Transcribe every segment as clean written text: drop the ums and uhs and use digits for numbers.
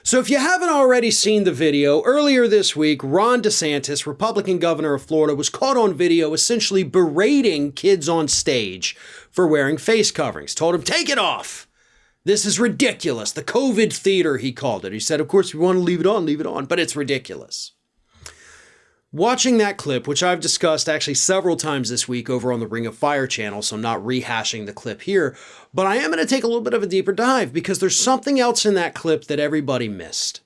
So if you haven't already seen the video, earlier this week, Ron DeSantis, Republican governor of Florida, was caught on video essentially berating kids on stage for wearing face coverings. Told him, take it off. This is ridiculous. The COVID theater, he called it. He said, of course, we want to leave it on, but it's ridiculous. Watching that clip, which I've discussed actually several times this week over on the Ring of Fire channel, so I'm not rehashing the clip here, but I am going to take a little bit of a deeper dive because there's something else in that clip that everybody missed.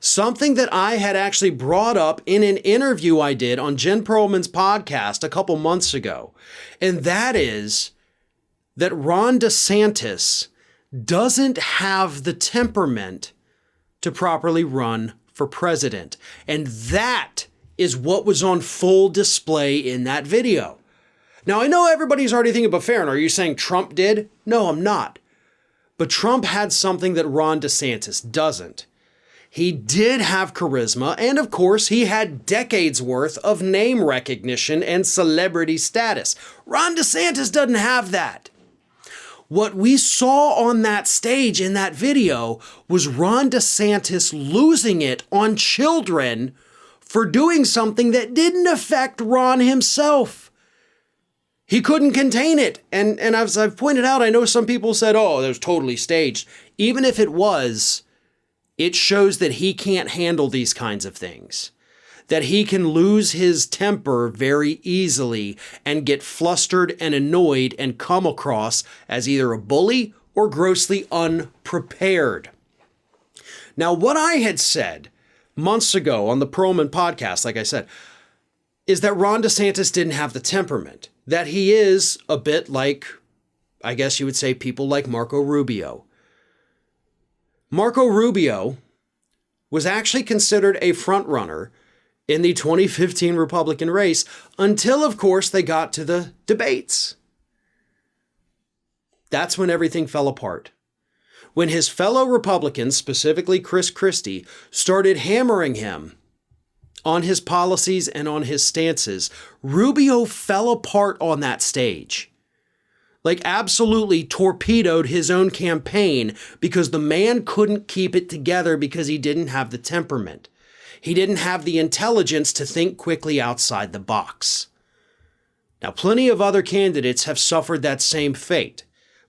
Something that I had actually brought up in an interview I did on Jen Pearlman's podcast a couple months ago, and that is that Ron DeSantis doesn't have the temperament to properly run for president. And that is what was on full display in that video. Now, I know everybody's already thinking about Farron. Are you saying Trump did? No, I'm not. But Trump had something that Ron DeSantis doesn't. He did have charisma, and of course, he had decades worth of name recognition and celebrity status. Ron DeSantis doesn't have that. What we saw on that stage in that video was Ron DeSantis losing it on children for doing something that didn't affect Ron himself. He couldn't contain it. And as I've pointed out, I know some people said, oh, that was totally staged. Even if it was, it shows that he can't handle these kinds of things. That he can lose his temper very easily and get flustered and annoyed and come across as either a bully or grossly unprepared. Now, what I had said months ago on the Pearlman podcast, like I said, is that Ron DeSantis didn't have the temperament. That he is a bit like, I guess you would say, people like Marco Rubio. Marco Rubio was actually considered a frontrunner in the 2015 Republican race until, of course, they got to the debates. That's when everything fell apart. When his fellow Republicans, specifically Chris Christie, started hammering him on his policies and on his stances, Rubio fell apart on that stage. Like absolutely torpedoed his own campaign because the man couldn't keep it together because he didn't have the temperament. He didn't have the intelligence to think quickly outside the box. Now, plenty of other candidates have suffered that same fate,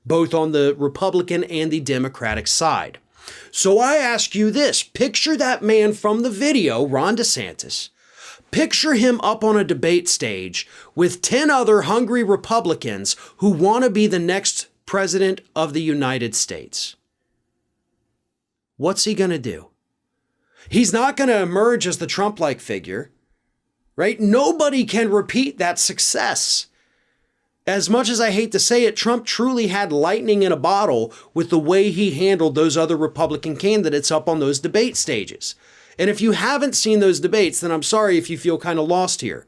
both on the Republican and the Democratic side. So I ask you this, picture that man from the video, Ron DeSantis. Picture him up on a debate stage with 10 other hungry Republicans who want to be the next president of the United States. What's he going to do? He's not going to emerge as the Trump-like figure, right? Nobody can repeat that success. As much as I hate to say it, Trump truly had lightning in a bottle with the way he handled those other Republican candidates up on those debate stages. And if you haven't seen those debates, then I'm sorry if you feel kind of lost here.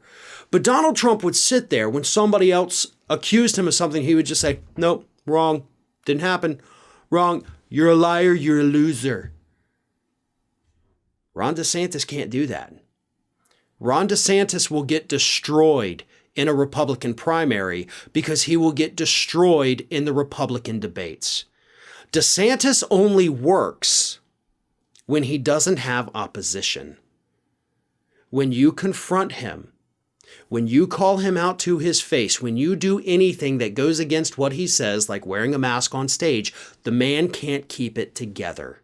But Donald Trump would sit there when somebody else accused him of something, he would just say, nope, wrong, didn't happen, wrong, you're a liar, you're a loser. Ron DeSantis can't do that. Ron DeSantis will get destroyed in a Republican primary because he will get destroyed in the Republican debates. DeSantis only works when he doesn't have opposition. When you confront him, when you call him out to his face, when you do anything that goes against what he says, like wearing a mask on stage, the man can't keep it together.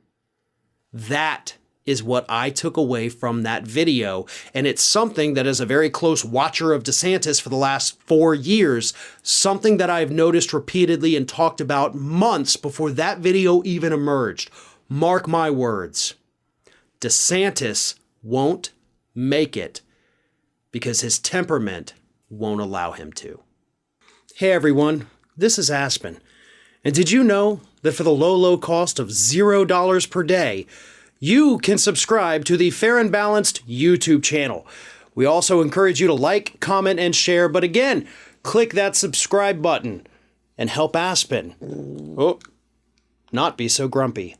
That is what I took away from that video. And it's something that, as a very close watcher of DeSantis for the last 4 years, something that I've noticed repeatedly and talked about months before that video even emerged. Mark my words. DeSantis won't make it because his temperament won't allow him to. Hey everyone, this is Aspen. And did you know that for the low cost of $0 per day, you can subscribe to the Fair and Balanced YouTube channel. We also encourage you to like, comment, and share. But again, click that subscribe button and help Aspen not be so grumpy.